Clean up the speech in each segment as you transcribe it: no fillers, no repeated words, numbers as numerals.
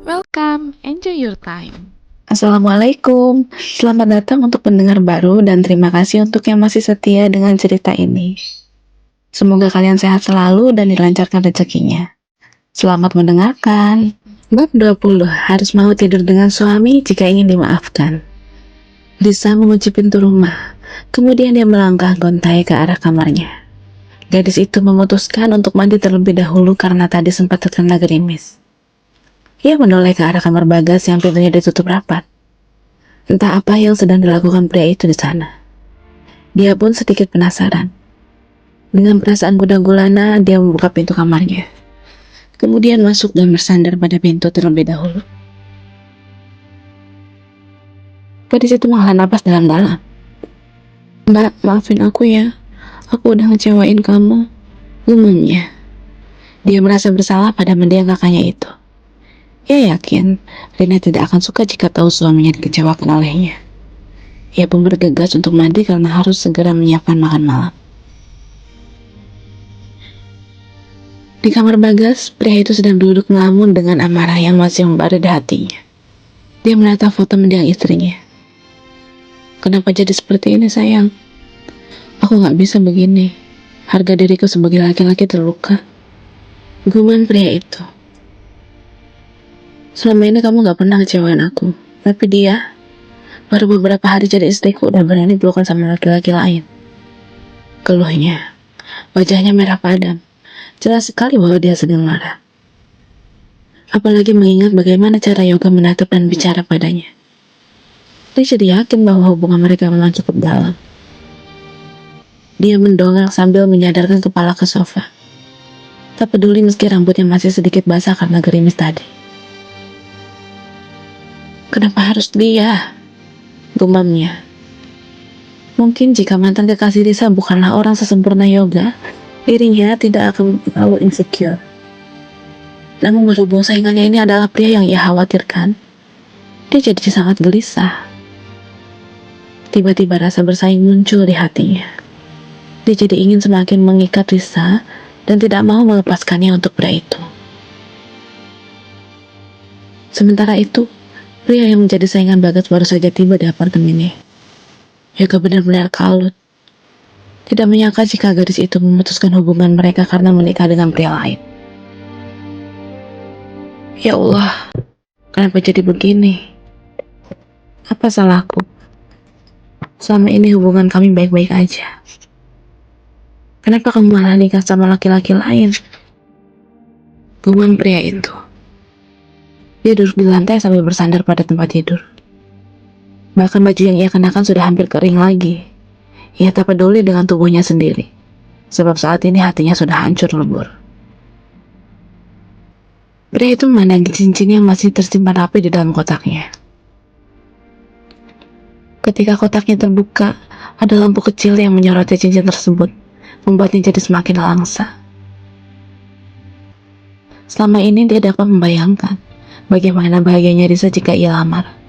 Welcome, enjoy your time. Assalamualaikum, selamat datang untuk pendengar baru dan terima kasih untuk yang masih setia dengan cerita ini. Semoga kalian sehat selalu dan dilancarkan rezekinya. Selamat mendengarkan. Bab 20, harus mau tidur dengan suami jika ingin dimaafkan. Lisa mengunci pintu rumah, kemudian dia melangkah gontai ke arah kamarnya. Gadis itu memutuskan untuk mandi terlebih dahulu karena tadi sempat terkena gerimis. Ia menoleh ke arah kamar Bagas yang pintunya ditutup rapat. Entah apa yang sedang dilakukan pria itu di sana. Dia pun sedikit penasaran. Dengan perasaan gundah gulana, dia membuka pintu kamarnya. Kemudian masuk dan bersandar pada pintu terlebih dahulu. Gadis itu menghela napas dalam-dalam. "Mbak, maafin aku ya. Aku udah ngecewain kamu," gumamnya. Dia merasa bersalah pada mendiang kakaknya itu. Ia yakin Rina tidak akan suka jika tahu suaminya dikecewakan olehnya. Ia pun bergegas untuk mandi karena harus segera menyiapkan makan malam. Di kamar Bagas, pria itu sedang duduk ngelamun dengan amarah yang masih membara di hatinya. Dia menatap foto mendiang istrinya. "Kenapa jadi seperti ini, sayang? Aku gak bisa begini. Harga diriku sebagai laki-laki terluka," gumam pria itu. "Selama ini kamu gak pernah ngecewain aku, tapi dia baru beberapa hari jadi istriku udah berani pelukan sama laki-laki lain," keluhnya. Wajahnya merah padam. Jelas sekali bahwa dia sedang marah. Apalagi mengingat bagaimana cara Yoga menatap dan bicara padanya. Dia jadi yakin bahwa hubungan mereka memang cukup dalam. Dia mendongak sambil menyadarkan kepala ke sofa. Tak peduli meski rambutnya masih sedikit basah karena gerimis tadi. "Kenapa harus dia?" gumamnya. Mungkin jika mantan kekasih Lisa bukanlah orang sesempurna Yoga, dirinya tidak akan terlalu insecure. Namun berhubung saingannya ini adalah pria yang ia khawatirkan, dia jadi sangat gelisah. Tiba-tiba rasa bersaing muncul di hatinya. Dia jadi ingin semakin mengikat Lisa dan tidak mau melepaskannya untuk pria itu. Sementara itu, pria yang menjadi saingan Bagas baru saja tiba di apartemennya. Yoga benar-benar kalut. Tidak menyangka jika gadis itu memutuskan hubungan mereka karena menikah dengan pria lain. Ya Allah, kenapa jadi begini? Apa salahku? Selama ini hubungan kami baik-baik aja. Kenapa kamu malah nikah sama laki-laki lain? Gumam pria itu. Dia duduk di lantai sambil bersandar pada tempat tidur. Bahkan baju yang ia kenakan sudah hampir kering lagi. Ia tak peduli dengan tubuhnya sendiri, sebab saat ini hatinya sudah hancur lebur. Pria itu memandangi cincin yang masih tersimpan rapi di dalam kotaknya. Ketika kotaknya terbuka, ada lampu kecil yang menyoroti cincin tersebut, membuatnya jadi semakin langsa. Selama ini dia dapat membayangkan bagaimana bahagianya Risa jika ia lamar.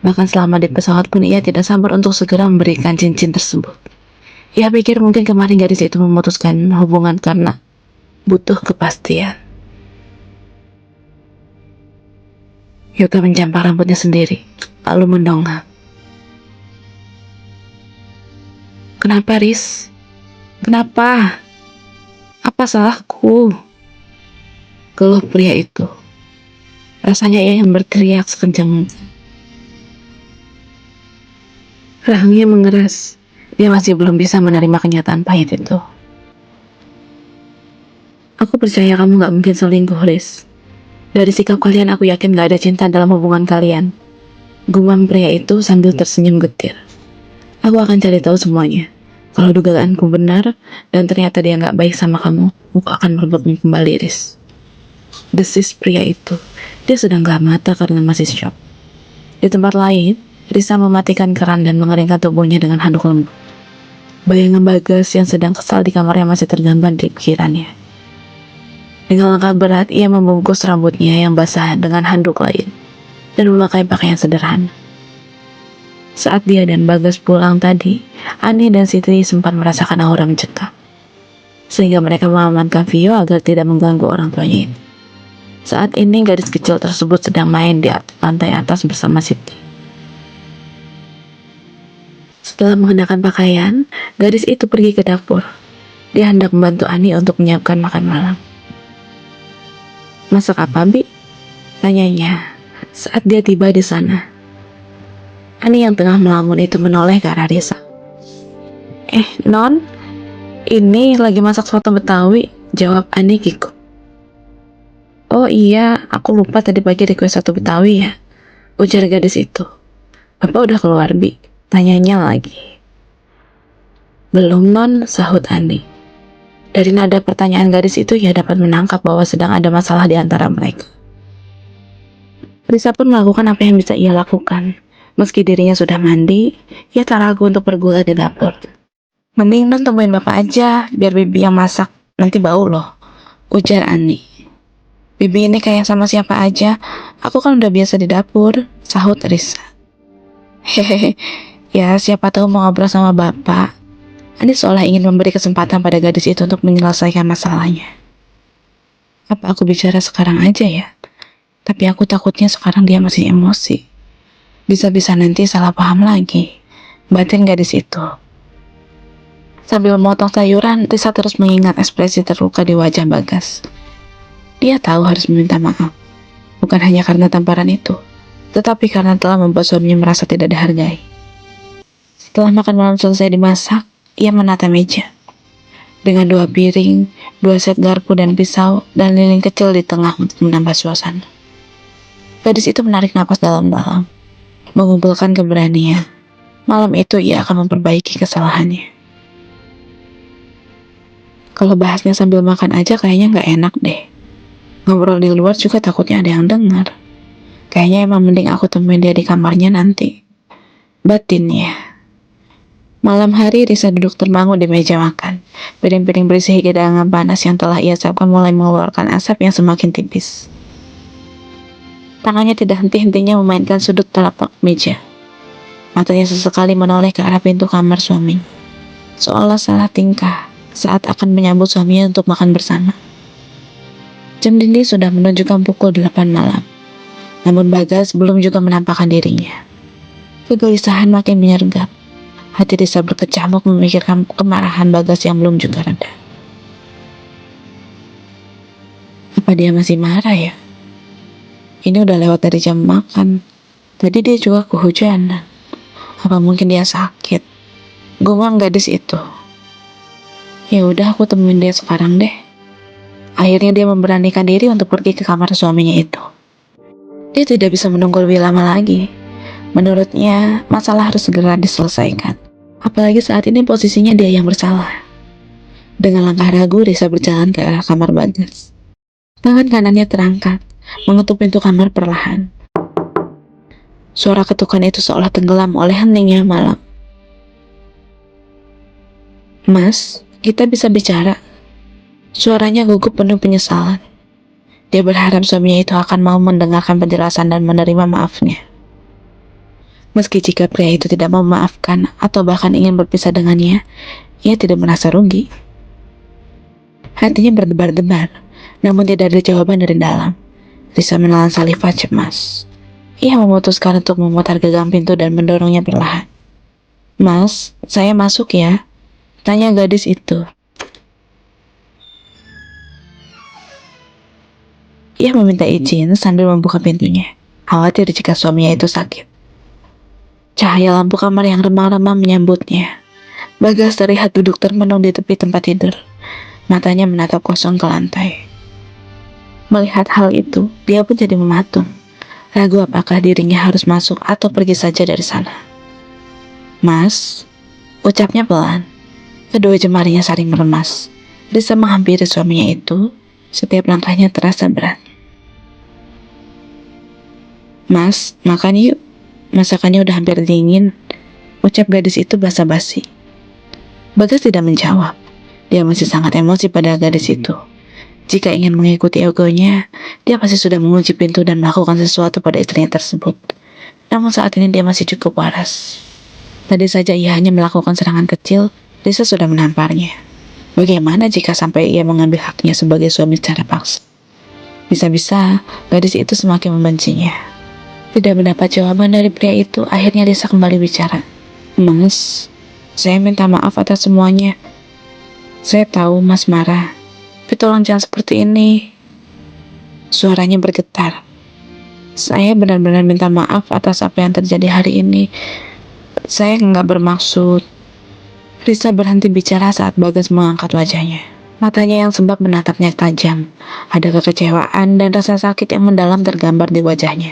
Bahkan selama di pesawat pun ia tidak sabar untuk segera memberikan cincin tersebut. Ia pikir mungkin kemarin gadis itu memutuskan hubungan karena butuh kepastian. Yoga menjampar rambutnya sendiri, lalu mendongak. "Kenapa, Riz? Kenapa? Apa salahku?" keluh pria itu. Rasanya ia yang berteriak sekencang mungkin. Rahangnya mengeras. Dia masih belum bisa menerima kenyataan pahit itu. "Aku percaya kamu gak mungkin selingkuh, Riz. Dari sikap kalian aku yakin gak ada cinta dalam hubungan kalian," gumam pria itu sambil tersenyum getir. "Aku akan cari tahu semuanya. Kalau dugaanku benar dan ternyata dia gak baik sama kamu, aku akan merebutmu kembali, Riz," desis pria itu. Dia sedang gelap mata karena masih syok. Di tempat lain, Risa mematikan keran dan mengeringkan tubuhnya dengan handuk lembut. Bayangan Bagas yang sedang kesal di kamarnya masih tergambar di pikirannya. Dengan langkah berat, ia membungkus rambutnya yang basah dengan handuk lain dan memakai pakaian sederhana. Saat dia dan Bagas pulang tadi, Ani dan Siti sempat merasakan aura mencekam, sehingga mereka mengamankan Vio agar tidak mengganggu orang tuanya ini. Saat ini gadis kecil tersebut sedang main di lantai atas bersama Siti. Setelah mengenakan pakaian, gadis itu pergi ke dapur. Dia hendak membantu Ani untuk menyiapkan makan malam. "Masak apa, Bi?" tanyanya saat dia tiba di sana. Ani yang tengah melamun itu menoleh ke arah Risa. Non, ini lagi masak soto Betawi," jawab Ani kikuk. "Oh iya, aku lupa tadi pagi request soto Betawi ya," ujar gadis itu. "Bapak udah keluar, Bi?" tanyanya lagi. "Belum, Non," sahut Ani. Dari nada pertanyaan gadis itu, ia dapat menangkap bahwa sedang ada masalah di antara mereka. Risa pun melakukan apa yang bisa ia lakukan. Meski dirinya sudah mandi, ia tak ragu untuk bergula di dapur. "Mending Non temuin bapak aja, biar Bibi yang masak, nanti bau loh," ujar Ani. "Bibi ini kayak sama siapa aja, aku kan udah biasa di dapur," sahut Risa. "Hehehe, ya siapa tahu mau ngobrol sama bapak." Ani seolah ingin memberi kesempatan pada gadis itu untuk menyelesaikan masalahnya. "Apa aku bicara sekarang aja ya? Tapi aku takutnya sekarang dia masih emosi. Bisa-bisa nanti salah paham lagi," batin gadis itu. Sambil memotong sayuran, Risa terus mengingat ekspresi terluka di wajah Bagas. Dia tahu harus meminta maaf, bukan hanya karena tamparan itu, tetapi karena telah membuat suaminya merasa tidak dihargai. Setelah makan malam selesai dimasak, ia menata meja. Dengan 2 piring, 2 set garpu dan pisau, dan lilin kecil di tengah untuk menambah suasana. Gadis itu menarik napas dalam-dalam, mengumpulkan keberanian. Malam itu ia akan memperbaiki kesalahannya. Kalau bahasnya sambil makan aja kayaknya nggak enak deh. Ngobrol di luar juga takutnya ada yang dengar. Kayaknya emang mending aku temuin dia di kamarnya nanti, batinnya. Malam hari, Risa duduk termangu di meja makan. Piring-piring berisi hidangan panas yang telah ia siapkan mulai mengeluarkan asap yang semakin tipis. Tangannya tidak henti-hentinya memainkan sudut telapak meja. Matanya sesekali menoleh ke arah pintu kamar suami, seolah salah tingkah saat akan menyambut suaminya untuk makan bersama. Jam dinding sudah menunjukkan pukul 8 malam. Namun Bagas belum juga menampakkan dirinya. Kegelisahan makin menyergap. Hati Risa berkecamuk memikirkan kemarahan Bagas yang belum juga reda. Apa dia masih marah ya? Ini udah lewat dari jam makan. Tadi dia juga kehujanan. Apa mungkin dia sakit? Gumam gadis itu. Ya udah, aku temuin dia sekarang deh. Akhirnya dia memberanikan diri untuk pergi ke kamar suaminya itu. Dia tidak bisa menunggu lebih lama lagi. Menurutnya, masalah harus segera diselesaikan. Apalagi saat ini posisinya dia yang bersalah. Dengan langkah ragu, Risa berjalan ke arah kamar Bagas. Tangan kanannya terangkat, mengetuk pintu kamar perlahan. Suara ketukan itu seolah tenggelam oleh heningnya malam. "Mas, kita bisa bicara?" Suaranya gugup penuh penyesalan. Dia berharap suaminya itu akan mau mendengarkan penjelasan dan menerima maafnya. Meski jika pria itu tidak mau memaafkan atau bahkan ingin berpisah dengannya, ia tidak merasa rugi. Hatinya berdebar-debar, namun tidak ada jawaban dari dalam. Risa menelan Salifah cemas. Ia memutuskan untuk memutar gagang pintu dan mendorongnya perlahan. "Mas, saya masuk ya?" tanya gadis itu. Ia meminta izin sambil membuka pintunya, khawatir jika suaminya itu sakit. Cahaya lampu kamar yang remang-remang menyambutnya. Bagas terlihat duduk termenung di tepi tempat tidur. Matanya menatap kosong ke lantai. Melihat hal itu, dia pun jadi mematung. Ragu apakah dirinya harus masuk atau pergi saja dari sana. "Mas," ucapnya pelan. Kedua jemarinya saling meremas. Risa menghampiri suaminya itu. Setiap langkahnya terasa berat. "Mas, makan yuk. Masakannya udah hampir dingin," ucap gadis itu basa-basi. Bagas tidak menjawab. Dia masih sangat emosi pada gadis itu. Jika ingin mengikuti egonya, dia pasti sudah mengunci pintu dan melakukan sesuatu pada istrinya tersebut. Namun saat ini dia masih cukup waras. Tadi saja ia hanya melakukan serangan kecil, Risa sudah menamparnya. Bagaimana jika sampai ia mengambil haknya sebagai suami secara paksa? Bisa-bisa gadis itu semakin membencinya. Tidak mendapat jawaban dari pria itu, akhirnya Lisa kembali bicara. Mas, saya minta maaf atas semuanya. Saya tahu Mas marah, tapi tolong jangan seperti ini. Suaranya bergetar. Saya benar-benar minta maaf atas apa yang terjadi hari ini. Saya nggak bermaksud. Risa berhenti bicara saat Bagas mengangkat wajahnya. Matanya yang sembab menatapnya tajam. Ada kekecewaan dan rasa sakit yang mendalam tergambar di wajahnya.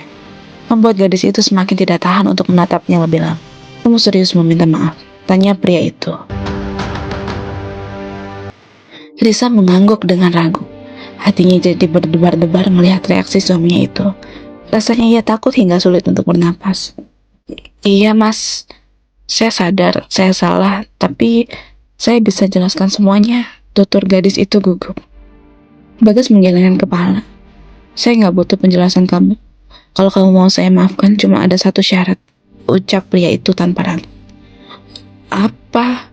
Membuat gadis itu semakin tidak tahan untuk menatapnya lebih lama. Kamu serius meminta maaf? Tanya pria itu. Risa mengangguk dengan ragu. Hatinya jadi berdebar-debar melihat reaksi suaminya itu. Rasanya ia takut hingga sulit untuk bernapas. Iya mas, saya sadar saya salah, tapi saya bisa jelaskan semuanya. Tutur gadis itu gugup. Bagas menggelengkan kepala. Saya nggak butuh penjelasan kamu. Kalau kamu mau saya maafkan, cuma ada satu syarat. Ucap pria itu tanpa ragu. Apa?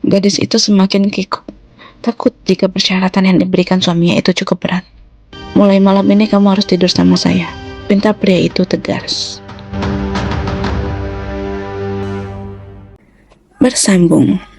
Gadis itu semakin kikuk. Takut jika persyaratan yang diberikan suaminya itu cukup berat. Mulai malam ini kamu harus tidur sama saya. Pinta pria itu tegas. Bersambung.